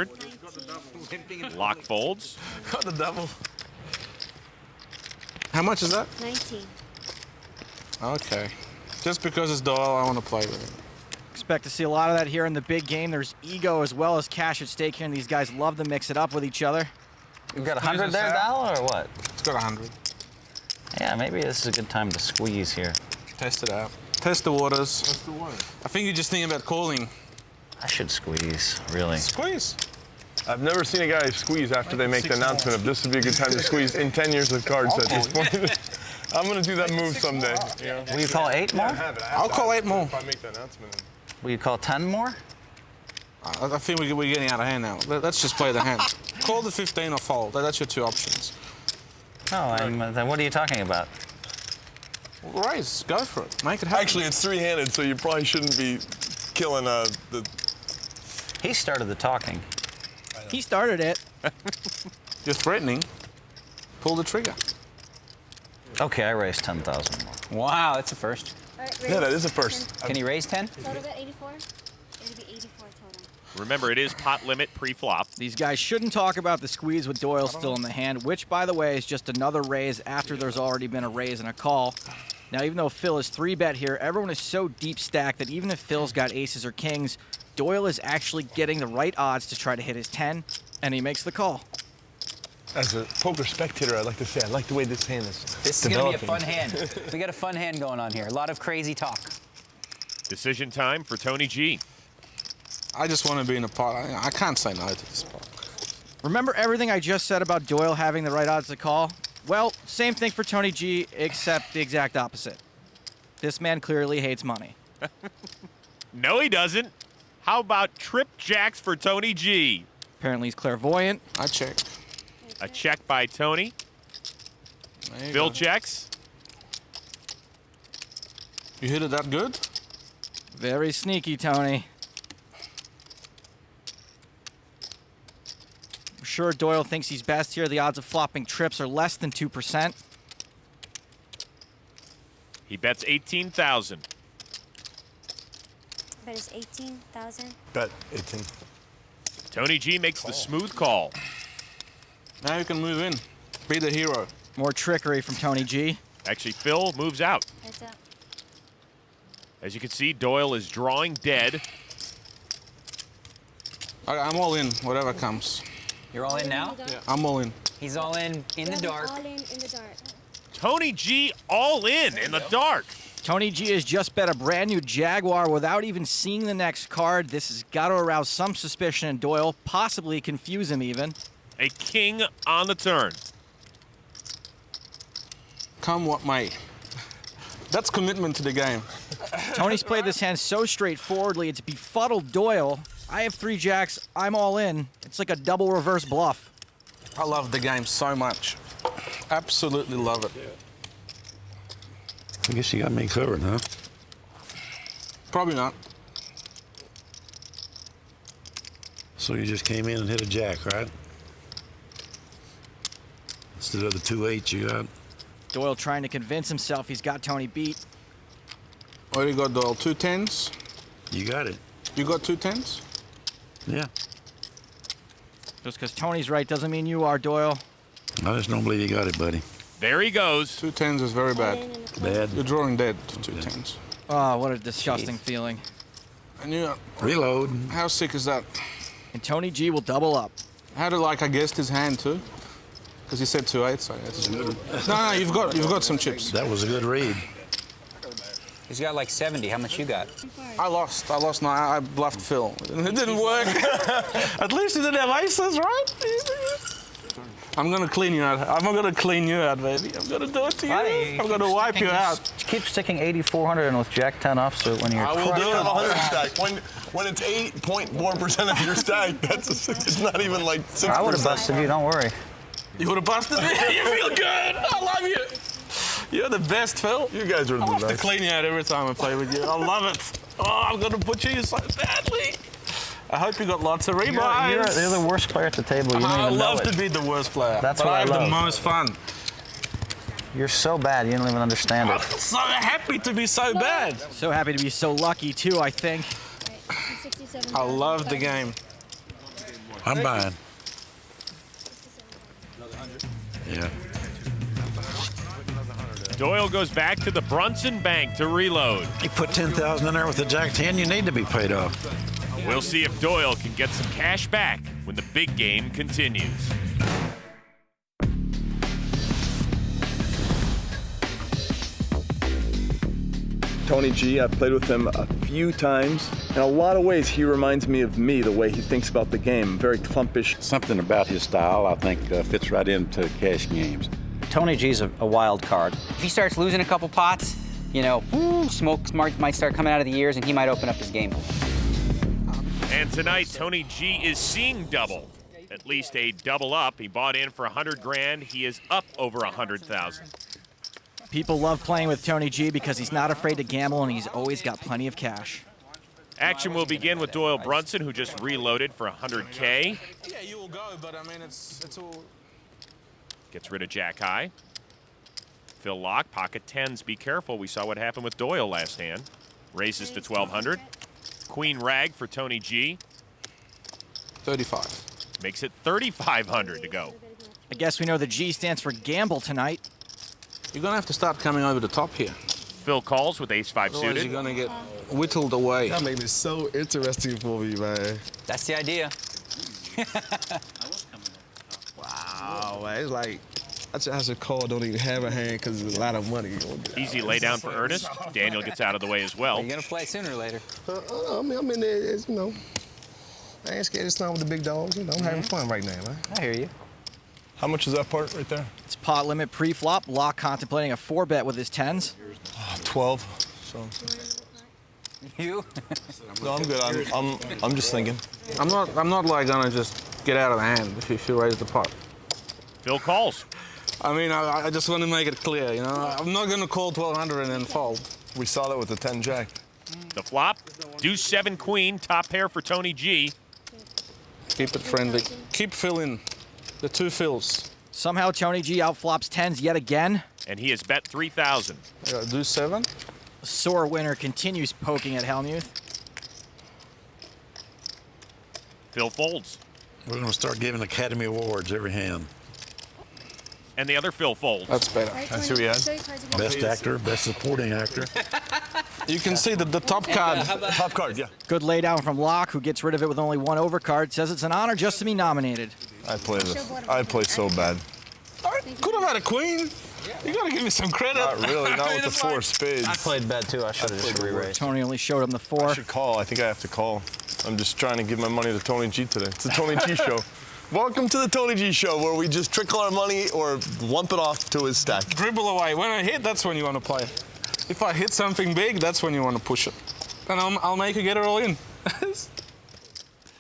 Laak folds. Got the double. How much is that? 19. Okay. Just because it's Doyle, I want to play with it. Expect to see a lot of that here in the big game. There's ego as well as cash at stake here, and these guys love to mix it up with each other. You've got 100 there, Doyle, or what? It's got 100. Yeah, maybe this is a good time to squeeze here. Test it out. Test the waters. Test the waters. I think you're just thinking about calling. I should squeeze, really. Squeeze. I've never seen a guy squeeze after they make the announcement of this would be a good time to squeeze in 10 years of cards at this point. I'm going to do that move someday. Yeah. Will you call 8 more? I'll call 8 more. If I make the announcement. Will you call 10 more? I think we're getting out of hand now. Let's just play the hand. Call the 15 or fold. That's your two options. No, then what are you talking about? Raise. Go for it. Make it happen. Actually, it's three-handed, so you probably shouldn't be killing the... He started the talking. He started it. You're threatening. Pull the trigger. Okay, I raised 10,000 more. Wow, that's a first. All right, Yeah, that is a first. Can you raise 10? Total bet 84? It'll be 84 total. Remember, it is pot limit pre-flop. These guys shouldn't talk about the squeeze with Doyle still in the hand, which, by the way, is just another raise after there's already been a raise and a call. Now, even though Phil is 3-bet here, everyone is so deep stacked that even if Phil's got aces or kings, Doyle is actually getting the right odds to try to hit his 10, and he makes the call. As a poker spectator, I'd like to say I like the way this hand is This is going to be a fun hand. We got a fun hand going on here. A lot of crazy talk. Decision time for Tony G. I just want to be in a pot. I can't say no to this pot. Remember everything I just said about Doyle having the right odds to call? Well, same thing for Tony G, except the exact opposite. This man clearly hates money. No, he doesn't. How about trip jacks for Tony G? Apparently he's clairvoyant. I check. A check by Tony. Phil checks. You hit it that good? Very sneaky, Tony. I'm sure Doyle thinks he's best here. The odds of flopping trips are less than 2%. He bets 18,000. Bet is 18,000. bet 18. Tony G makes the smooth call. Now you can move in. Be the hero. More trickery from Tony G. Actually, Phil moves out. Heads up. As you can see, Doyle is drawing dead. I'm all in, whatever comes. You're all in now? I'm all in. He's all in the dark. All in the dark. Tony G all in the dark. Tony G has just bet a brand new Jaguar without even seeing the next card. This has got to arouse some suspicion in Doyle, possibly confuse him even. A king on the turn. Come what may. That's commitment to the game. Tony's played this hand so straightforwardly, it's befuddled Doyle. I have 3 jacks, I'm all in. It's like a double reverse bluff. I love the game so much. Absolutely love it. I guess you got me covered, huh? Probably not. So you just came in and hit a jack, right? Instead of the 2-8 you got. Doyle trying to convince himself he's got Tony beat. What do you got, Doyle? 2 10s? You got it. You got 2 10s? Yeah. Just because Tony's right doesn't mean you are, Doyle. I just don't believe you got it, buddy. There he goes. 2 10s is very All bad. in the close. Bad. You're drawing dead to 2 10s. Oh, what a disgusting feeling. And you, Reload. how sick is that? And Tony G will double up. How did I guessed his hand too? Because he said 2 8s, I guess. No, you've got some chips. That was a good read. He's got like 70. How much you got? I lost. No, I bluffed Phil. It didn't work. At least he didn't have aces, right? I'm gonna clean you out. I'm gonna clean you out, baby. I'm gonna do it to you. I'm gonna wipe you out. Keep sticking 8,400 and with Jack 10 offsuit when you're I will crushed. do it on 100 stack. When it's 8.4% of your stack, it's not even like 6%. I would have busted you, don't worry. You would have busted me. You feel good. I love you. You're the best, Phil. You guys are the I have to best. clean you out every time I play with you. I love it. Oh, I'm gonna butcher you so badly. I hope you got lots of rebuys. You're the worst player at the table. You don't I even know love it. to be the worst player. That's but what I I have the love. most fun. You're so bad, you don't even understand I'm it. so happy to be so bad. So happy to be so lucky, too, I think. All right, 67. I love the game. I'm buying. Yeah. Doyle goes back to the Brunson bank to reload. You put 10,000 in there with the Jack 10, you need to be paid off. We'll see if Doyle can get some cash back when the big game continues. Tony G, I've played with him a few times. In a lot of ways, he reminds me of me, the way he thinks about the game. Very clumpish. Something about his style, I think, fits right into cash games. Tony G's a wild card. If he starts losing a couple pots, you know, smoke might start coming out of the ears and he might open up his game. And tonight, Tony G is seeing double. At least a double up. He bought in for 100 grand. He is up over 100,000. People love playing with Tony G because he's not afraid to gamble and he's always got plenty of cash. Action will begin with Doyle Brunson, who just reloaded for 100K. Yeah, you will go, but I mean, it's all... Gets rid of Jack High. Phil Laak, pocket tens. Be careful. We saw what happened with Doyle last hand. Raises to 1,200. Queen rag for Tony G. 35. Makes it 3,500 to go. I guess we know the G stands for gamble tonight. You're going to have to start coming over the top here. Phil calls with ace-5 Otherwise, suited. you're going to get whittled away. That made it so interesting for me, man. That's the idea. Wow, man. It's like, I should call, don't even have a hand because there's a lot of money. Easy lay down for Ernest. Daniel gets out of the way as well. You're going to play sooner or later. I mean, I'm in there, you know. I ain't scared to stand with the big dogs. You know, I'm having fun right now, man. I hear you. How much is that part right there? It's pot limit pre-flop. Laak contemplating a 4-bet with his tens. 12. So. You? No, I'm good. I'm just thinking. I'm not like gonna just get out of the hand if you raise the pot. Phil calls. I mean, I just want to make it clear, you know. I'm not gonna call 1,200 and then fold. We saw that with the 10 Jack. The flop, deuce 7 queen, top pair for Tony G. Keep it friendly. Keep filling the two fills. Somehow Tony G outflops tens yet again. And he has bet 3,000. I got deuce 7. The sore winner continues poking at Hellmuth. Phil folds. We're going to start giving Academy Awards every hand. And the other Phil folds. That's better. That's who he had. Best actor, best supporting actor. You can see the top card. Top card, yeah. Good laydown from Laak, who gets rid of it with only one overcard. Says it's an honor just to be nominated. I play so bad. I could have had a queen. You gotta give me some credit. Not really, not with the 4 spades. I played bad too. I should have just re-raised. Tony only showed him the 4. I should call. I think I have to call. I'm just trying to give my money to Tony G today. It's the Tony G show. Welcome to the Tony G show, where we just trickle our money or lump it off to his stack. Dribble away. When I hit, that's when you want to play. If I hit something big, that's when you want to push it. And I'll make you get it all in.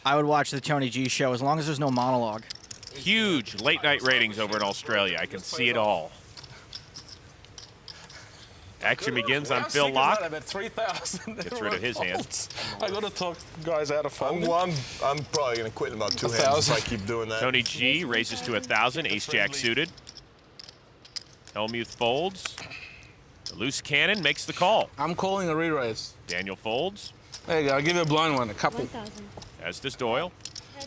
I would watch the Tony G show as long as there's no monologue. Huge late night ratings over in Australia. I can see it all. Action begins on Phil Laak. I bet 3,000. Gets rid of his hand. I gotta talk guys out of folding. I'm probably gonna quit in about 2 hands if I keep doing that. Tony G raises to 1,000. Ace Jack suited. Hellmuth folds. The loose cannon makes the call. I'm calling a re-raise. Daniel folds. There you go. I'll give you a blind one. A couple. 1,000. As does Doyle.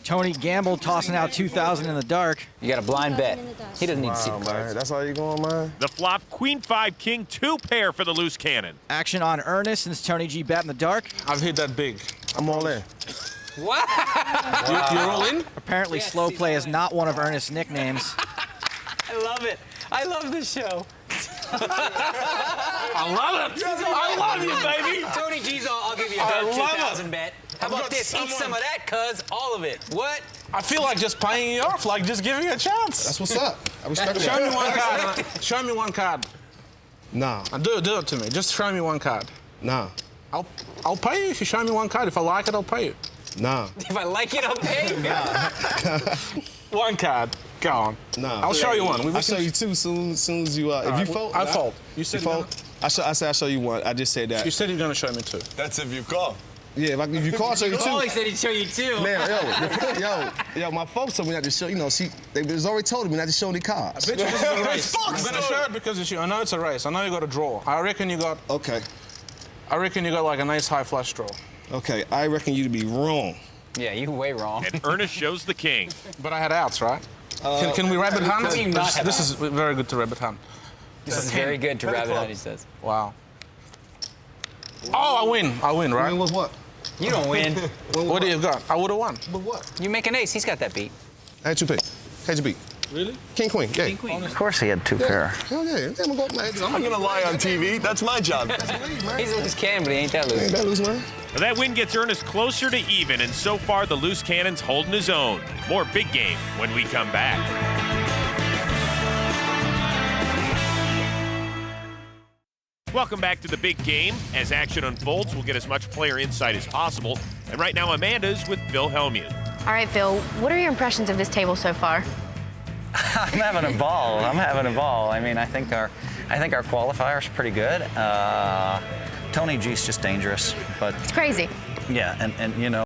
Tony gambled, tossing out 2,000 in the dark. You got a blind bet. He doesn't need to see the Wow, cards. man. That's all you going, man? The flop, queen 5 king 2 pair for the loose cannon. Action on Ernest since Tony G bet in the dark. I've hit that big. I'm all in. What? You're all in? Apparently slow play is not one of Ernest's nicknames. I love it. I love this show. I love it. I love you, baby. Tony G's I'll give you a I dope love 2,000 bet. How about this? Eat some of that, cuz. All of it. What? I feel like just paying you off, like just giving you a chance. That's what's up. I respect Show me that. one card. Show me one card. Nah, Do it to me. Just show me one card. nah, I'll pay you if you show me one card. If I like it, I'll pay you. nah, If I like it, I'll pay. One card. Go on. nah. I'll show you one. I'll show you two soon as you if you fold. I fold. You said You fold. I said I'll show you one. I just said that. You said you're gonna show me two. That's if you call. Yeah, if you call, I'll show you two. Paulie said he'd show you two. Man, yo, my folks told me not to show. You know, they was already told me not to show any cards. Bitch, this is a race. I'm gonna show it because it's you. I know it's a race. I know you got a draw. I reckon you got Okay, like a nice high flush draw. okay. I reckon you to be wrong. Yeah, you way wrong. And Ernest shows the king. But I had outs, right? Can we rabbit hunt? How do you not have This is very good to rabbit hunt. This is very good to rabbit hunt, he says. Wow. Oh, I win, right? I mean, with what? You don't win. What do you got? I would have won. With what? You make an ace, he's got that beat. I had 2 picks. How'd you beat? Really? King, queen, yeah. King, queen. Of course he had 2 pair. Hell yeah. I'm gonna lie on TV. That's my job. He's a loose cannon, but he ain't that loose. Ain't that loose, man? Well, that win gets Ernest closer to even, and so far the loose cannon's holding his own. More big game when we come back. Welcome back to the big game. As action unfolds, we'll get as much player insight as possible. And right now, Amanda's with Phil Hellmuth. All right, Phil, what are your impressions of this table so far? I'm having a ball. I mean, I think our qualifier's pretty good. Tony G's just dangerous, but It's crazy. yeah, and you know.